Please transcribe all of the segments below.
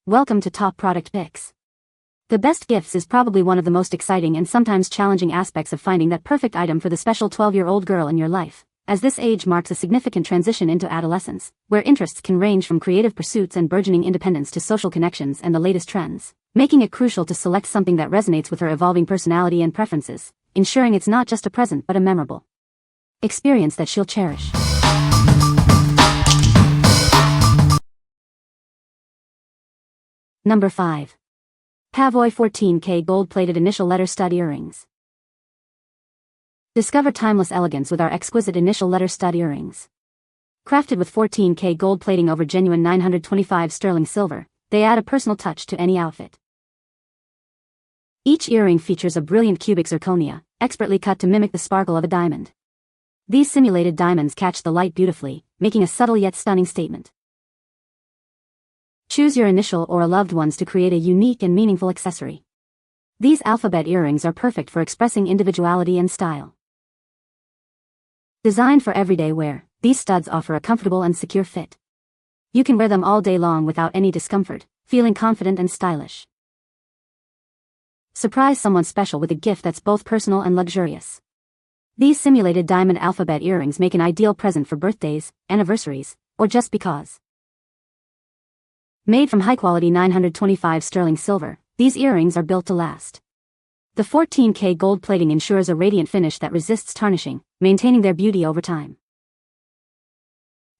Welcome to Top Product Picks. The best gifts is probably one of the most exciting and sometimes challenging aspects of finding that perfect item for the special 12-year-old girl in your life, as this age marks a significant transition into adolescence, where interests can range from creative pursuits and burgeoning independence to social connections and the latest trends, making it crucial to select something that resonates with her evolving personality and preferences, ensuring it's not just a present but a memorable experience that she'll cherish. Number 5. PAVOI 14K gold-plated initial letter stud earrings. Discover timeless elegance with our exquisite initial letter stud earrings. Crafted with 14K gold plating over genuine 925 sterling silver, they add a personal touch to any outfit. Each earring features a brilliant cubic zirconia, expertly cut to mimic the sparkle of a diamond. These simulated diamonds catch the light beautifully, making a subtle yet stunning statement. Choose your initial or a loved one's to create a unique and meaningful accessory. These alphabet earrings are perfect for expressing individuality and style. Designed for everyday wear, these studs offer a comfortable and secure fit. You can wear them all day long without any discomfort, feeling confident and stylish. Surprise someone special with a gift that's both personal and luxurious. These simulated diamond alphabet earrings make an ideal present for birthdays, anniversaries, or just because. Made from high-quality 925 sterling silver, these earrings are built to last. The 14K gold plating ensures a radiant finish that resists tarnishing, maintaining their beauty over time.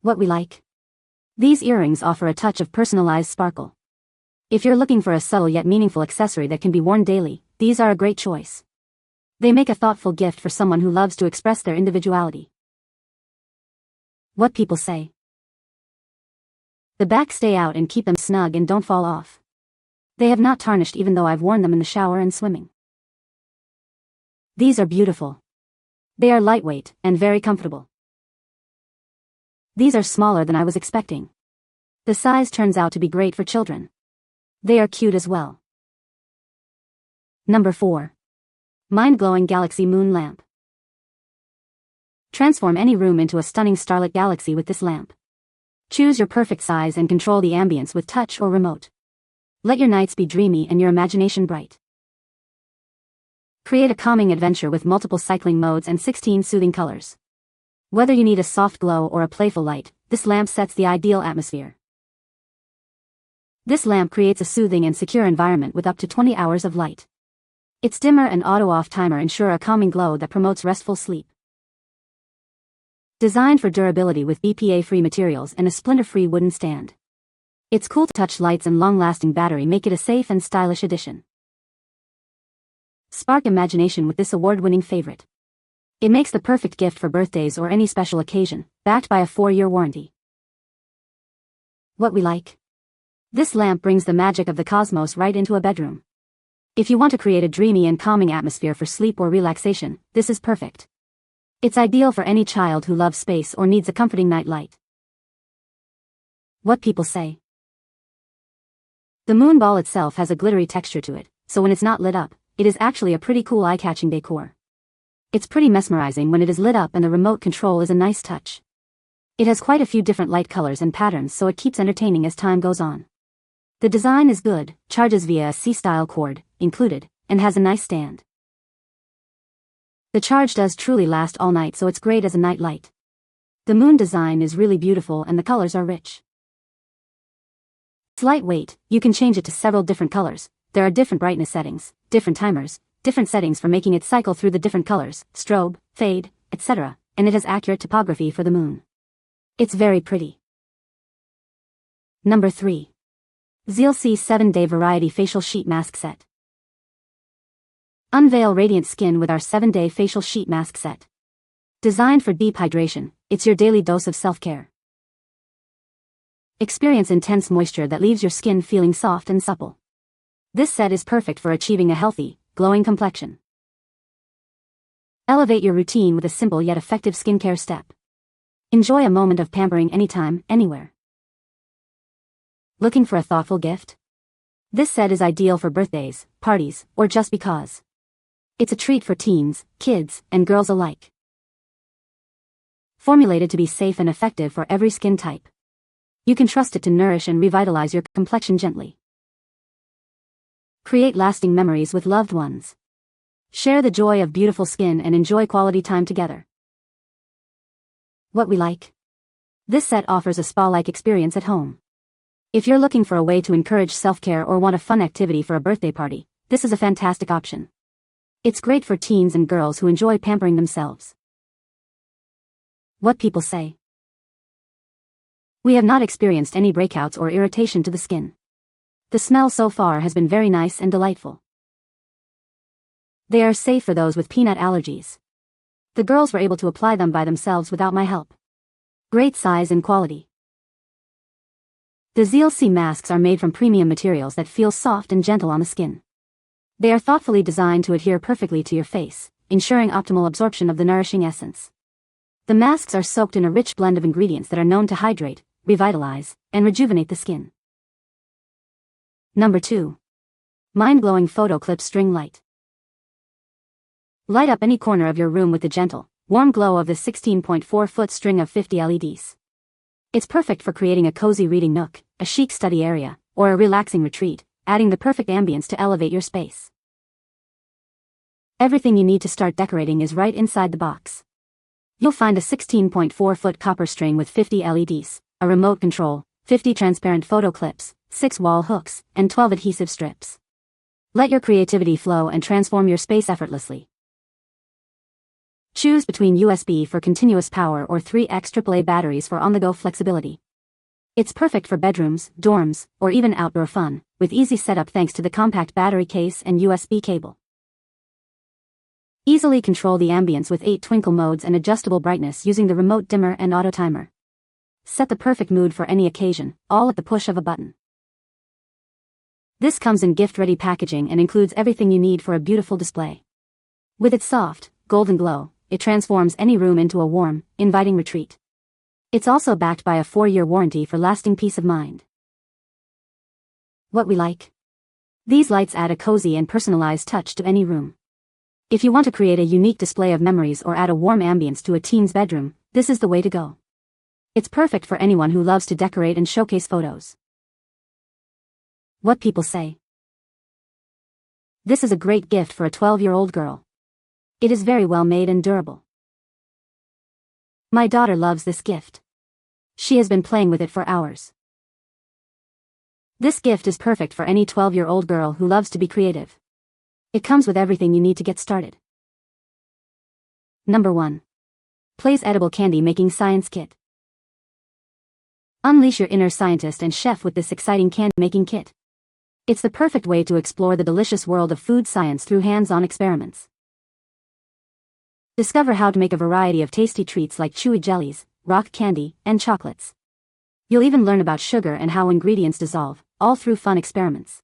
What we like? These earrings offer a touch of personalized sparkle. If you're looking for a subtle yet meaningful accessory that can be worn daily, these are a great choice. They make a thoughtful gift for someone who loves to express their individuality. What people say. The back stay out and keep them snug and don't fall off. They have not tarnished even though I've worn them in the shower and swimming. These are beautiful. They are lightweight and very comfortable. These are smaller than I was expecting. The size turns out to be great for children. They are cute as well. Number 4. Mind-glowing Galaxy Moon Lamp. Transform any room into a stunning starlit galaxy with this lamp. Choose your perfect size and control the ambience with touch or remote. Let your nights be dreamy and your imagination bright. Create a calming adventure with multiple cycling modes and 16 soothing colors. Whether you need a soft glow or a playful light, this lamp sets the ideal atmosphere. This lamp creates a soothing and secure environment with up to 20 hours of light. Its dimmer and auto-off timer ensure a calming glow that promotes restful sleep. Designed for durability with BPA-free materials and a splinter-free wooden stand. Its cool-to-touch lights and long-lasting battery make it a safe and stylish addition. Spark imagination with this award-winning favorite. It makes the perfect gift for birthdays or any special occasion, backed by a 4-year warranty. What we like? This lamp brings the magic of the cosmos right into a bedroom. If you want to create a dreamy and calming atmosphere for sleep or relaxation, this is perfect. It's ideal for any child who loves space or needs a comforting night light. What people say. The moon ball itself has a glittery texture to it, so when it's not lit up, it is actually a pretty cool eye-catching decor. It's pretty mesmerizing when it is lit up and the remote control is a nice touch. It has quite a few different light colors and patterns so it keeps entertaining as time goes on. The design is good, charges via a C-style cord, included, and has a nice stand. The charge does truly last all night so it's great as a night light. The moon design is really beautiful and the colors are rich. It's lightweight, you can change it to several different colors, there are different brightness settings, different timers, different settings for making it cycle through the different colors, strobe, fade, etc., and it has accurate topography for the moon. It's very pretty. Number 3. ZealSea 7-Day Variety Facial Sheet Mask Set. Unveil radiant skin with our 7-Day Facial Sheet Mask Set. Designed for deep hydration, it's your daily dose of self-care. Experience intense moisture that leaves your skin feeling soft and supple. This set is perfect for achieving a healthy, glowing complexion. Elevate your routine with a simple yet effective skincare step. Enjoy a moment of pampering anytime, anywhere. Looking for a thoughtful gift? This set is ideal for birthdays, parties, or just because. It's a treat for teens, kids, and girls alike. Formulated to be safe and effective for every skin type. You can trust it to nourish and revitalize your complexion gently. Create lasting memories with loved ones. Share the joy of beautiful skin and enjoy quality time together. What we like. This set offers a spa-like experience at home. If you're looking for a way to encourage self-care or want a fun activity for a birthday party, this is a fantastic option. It's great for teens and girls who enjoy pampering themselves. What people say. We have not experienced any breakouts or irritation to the skin. The smell so far has been very nice and delightful. They are safe for those with peanut allergies. The girls were able to apply them by themselves without my help. Great size and quality. The ZealSea masks are made from premium materials that feel soft and gentle on the skin. They are thoughtfully designed to adhere perfectly to your face, ensuring optimal absorption of the nourishing essence. The masks are soaked in a rich blend of ingredients that are known to hydrate, revitalize, and rejuvenate the skin. Number 2. Mind-blowing photo clip string light. Light up any corner of your room with the gentle, warm glow of this 16.4-foot string of 50 LEDs. It's perfect for creating a cozy reading nook, a chic study area, or a relaxing retreat, adding the perfect ambience to elevate your space. Everything you need to start decorating is right inside the box. You'll find a 16.4-foot copper string with 50 LEDs, a remote control, 50 transparent photo clips, 6 wall hooks, and 12 adhesive strips. Let your creativity flow and transform your space effortlessly. Choose between USB for continuous power or 3X AAA batteries for on-the-go flexibility. It's perfect for bedrooms, dorms, or even outdoor fun, with easy setup thanks to the compact battery case and USB cable. Easily control the ambience with 8 twinkle modes and adjustable brightness using the remote dimmer and auto timer. Set the perfect mood for any occasion, all at the push of a button. This comes in gift-ready packaging and includes everything you need for a beautiful display. With its soft, golden glow, it transforms any room into a warm, inviting retreat. It's also backed by a 4-year warranty for lasting peace of mind. What we like. These lights add a cozy and personalized touch to any room. If you want to create a unique display of memories or add a warm ambience to a teen's bedroom, this is the way to go. It's perfect for anyone who loves to decorate and showcase photos. What people say. This is a great gift for a 12-year-old girl. It is very well made and durable. My daughter loves this gift. She has been playing with it for hours. This gift is perfect for any 12-year-old girl who loves to be creative. It comes with everything you need to get started. Number 1. Playz Edible Candy Making Science Kit. Unleash your inner scientist and chef with this exciting candy-making kit. It's the perfect way to explore the delicious world of food science through hands-on experiments. Discover how to make a variety of tasty treats like chewy jellies, rock candy, and chocolates. You'll even learn about sugar and how ingredients dissolve, all through fun experiments.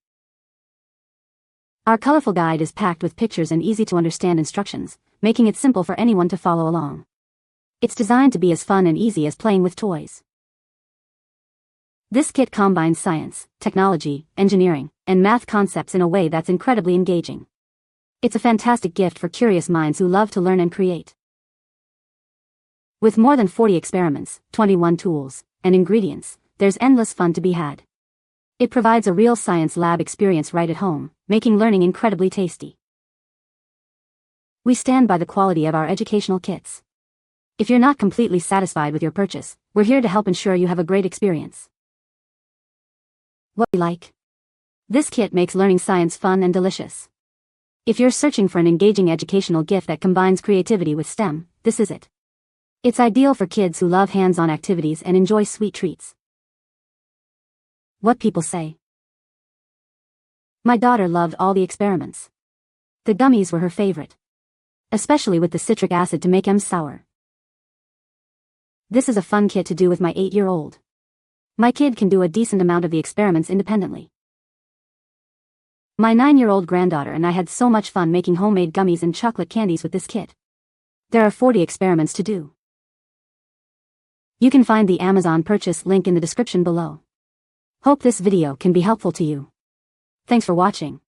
Our colorful guide is packed with pictures and easy-to-understand instructions, making it simple for anyone to follow along. It's designed to be as fun and easy as playing with toys. This kit combines science, technology, engineering, and math concepts in a way that's incredibly engaging. It's a fantastic gift for curious minds who love to learn and create. With more than 40 experiments, 21 tools, and ingredients, there's endless fun to be had. It provides a real science lab experience right at home, making learning incredibly tasty. We stand by the quality of our educational kits. If you're not completely satisfied with your purchase, we're here to help ensure you have a great experience. What we like. This kit makes learning science fun and delicious. If you're searching for an engaging educational gift that combines creativity with STEM, this is it. It's ideal for kids who love hands-on activities and enjoy sweet treats. What people say. My daughter loved all the experiments. The gummies were her favorite. Especially with the citric acid to make them sour. This is a fun kit to do with my 8-year-old. My kid can do a decent amount of the experiments independently. My 9-year-old granddaughter and I had so much fun making homemade gummies and chocolate candies with this kit. There are 40 experiments to do. You can find the Amazon purchase link in the description below. Hope this video can be helpful to you. Thanks for watching.